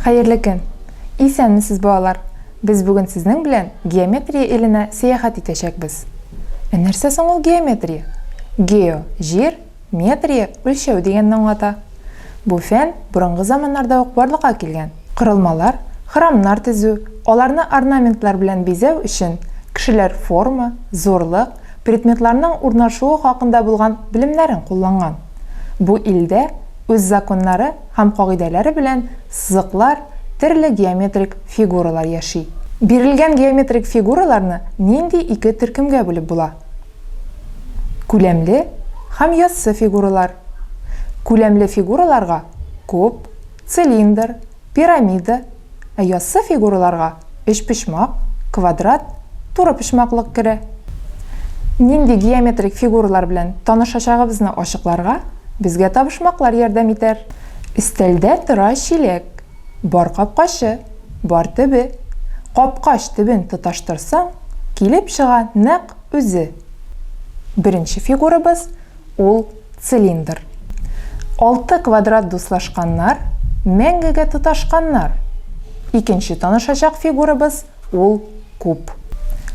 Hayırlı gün. İyisənmisiz balalar? Biz bugün sizin bilen geometriya eline seyahat etecekbiz. Нәрсе соң ул geometriya? Geo җир, метрия өлчәү дигәнне аңлата. Бу фән борынгы заманнарда ук барлыкка килгән. Кырылмалар, храмнар төзү, аларны орнаментлар белән бизәү өчен кешеләр форма, зурлык, предметларның урнашуы хакында булган белемнәрен кулланган. Бу илдә үз законнары һәм кагыйдәләре белән сызыклар, төрле геометрик фигуралар яши. Бирелгән геометрик фигураларны нинди ике төркемгә бүлеп була? Күләмле һәм яссы фигуралар. Күләмле фигураларга куб, цилиндр, пирамида, яссы фигураларга өчпочмак, квадрат, туры-почмаклык керә. Нинди геометрик фигуралар белән танышачагыбызны ачыкларга безгә табышмаклар ярдәм итәр. Истәлдә тора чиләк, бар капкачы, бар төбе. Капкач төбен тоташтырсаң, килеп чыга нәкъ үзе. Беренче фигурабыз ул цилиндр. 6 квадрат дуслашканнар, мәңгегә тоташканнар. Икенче танышачак фигурабыз ул куб.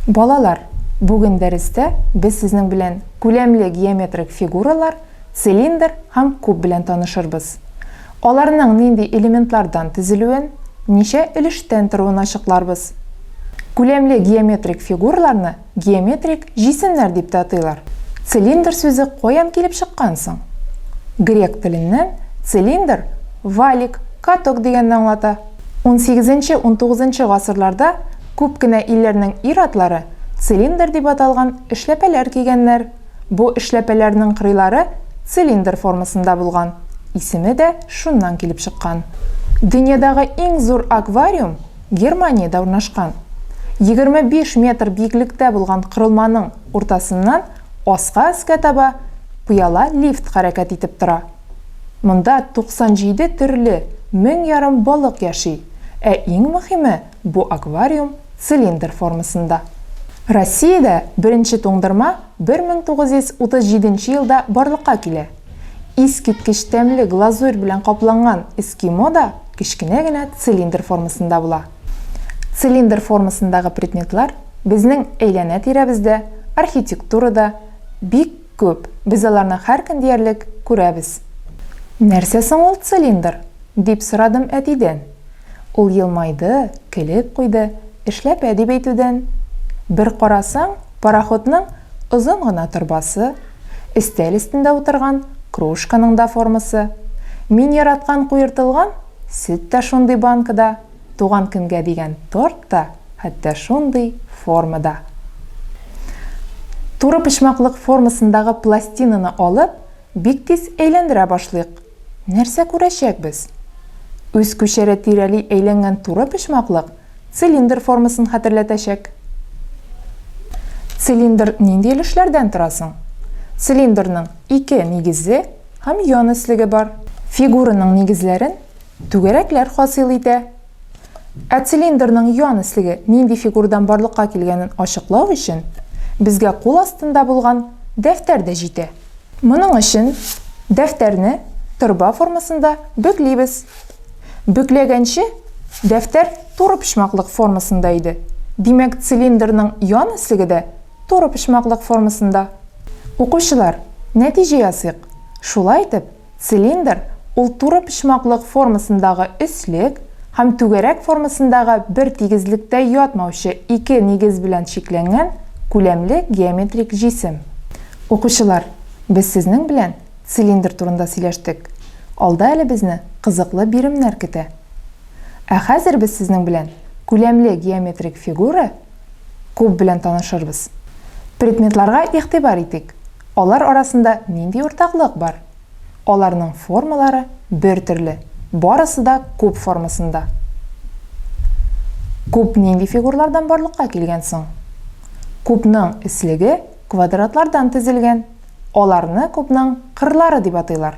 Балалар, бүген дәрестә без сезнең белән күләмле геометрик фигуралар, цилиндр һәм куб белән танышырбыз. Аларның нинди элементлардан төзелүен, ничә өлештән торуын ачыкларбыз. Күләмле геометрик фигураларны геометрик җисемнәр дип атыйлар. Цилиндр сүзе каян килеп чыккан соң? Грек теленнән цилиндр валик, каток дигәнне аңлата. 18-19 гасырларда күп кенә илләрнең ир-атлары цилиндр дип аталган эшләпәләр кигәннәр. Бу эшләпәләрнең кырыйлары цилиндр формасында булган. Исеме дә шуннан килеп чыккан. Дөньядагы иң зур аквариум Германиядә урнашкан. 25 метр биеклектә булган кырылманың уртасыннан аска таба пыяла лифт хәрәкәт итеп тора. Монда 97 төрле 1000 ярым балык яши. Иң мөһиме, бу аквариум цилиндр формасында. Россиядә беренче туңдырма 1937 елда барлыкка килә. Искиткеч тәмле глазурь белән капланган эскимода кичкенә генә цилиндр формасында була. Цилиндр формасындагы предметлар безнең әйләнә-тирәбездә, архитектурада бик күп. Без аларны һәр көн диярлек күрәбез. Нәрсә соң ул цилиндр? Дип сорадым әтидән. Ул елмайды, көлеп куйды, эшләпә дип әйтүдән. Бер карасаң, пароходның озын гына торбасы, өстәл өстендә утырган кружканың да формасы. Мин яраткан куертылган сөт тә шундый банкада, туган көнгә дигән торт та хәтта шундый формада. Туры почмаклык формасындагы пластинаны алып, бик тиз әйләндерә башлыйк. Нәрсә күрәчәкбез? Үз күчәре тирәли әйләнгән туры почмаклык цилиндр формасын хәтерләтәчәк. Цилиндр нинди өлешләрдән тора соң? Цилиндрның 2 нигезе һәм ян өслеге бар. Фигураның нигезләрен түгәрәкләр хасил итә. Цилиндрның ян өслеге нинди фигурдан барлыкка килгәнен ачыклау өчен безгә кул астында булган дәфтәр дә җитә. Моның өчен дәфтәрне торба формасында бөклибез. Бөкләгәнче дәфтәр туры почмаклык формасында иде. Димәк, цилиндрның ян өслеге дә туры почмаклык формасында. Укучылар, нәтиҗә ясыйк. Шулай итеп, цилиндр ул туры почмаклык формасындагы өслек һәм түгәрәк формасындагы бер тигезлектә ятмаучы 2 нигез белән чикләнгән күләмле геометрик җисем. Укучылар, без сезнең белән цилиндр турында сөйләштек. Алда әле безне кызыклы биремнәр көтә. Хәзер без сезнең белән күләмле геометрик фигура куб белән танышырбыз. Предметларга игътибар итик. Алар арасында нинди уртаклык бар? Аларның формалары бер төрле. Барысы да куб формасында. Куб нинди фигуралардан барлыкка килгән соң? Кубның өслеге квадратлардан төзелгән. Аларны кубның кырлары дип атыйлар.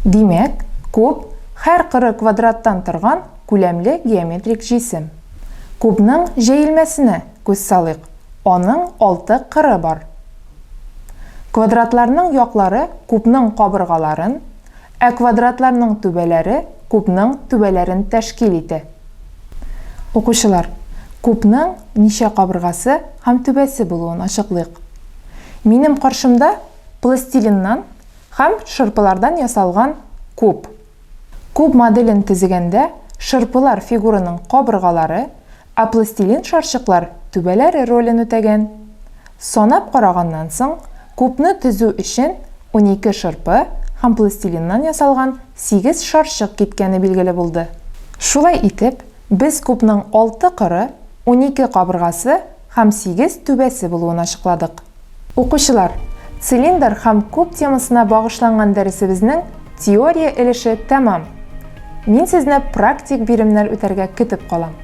Димәк, куб һәр кыры квадраттан торган күләмле геометрик җисем. Кубның җәелмәсенә күз салыйк. Аның 6 кыры бар. Квадратларның яклары кубның кабыргаларын, квадраттарның түбәләре кубның түбәләрен тәшкил итә. Укучылар, кубның ничә кабыргасы һәм түбәсе булуын ачыклыйк. Минем каршымда пластилиннан һәм шырпылардан ясалган куб. Куб моделен төзегәндә шырпылар фигураның кабыргалары, а пластилин шарчыклар түбәләре ролен үтәгән. Санап караганнан соң, кубны төзү өчен 12 шырпы һәм пластилиннан ясалган 8 шарчык киткәне билгеле булды. Шулай итеп, без кубның 6 кыры, 12 кабыргасы һәм 8 түбәсе булуын ачыкладык. Укучылар, цилиндр һәм куб темасына багышланган дәресебезнең теория өлеше тәмам. Мин сезне практик биремнәр үтәргә көтеп калам.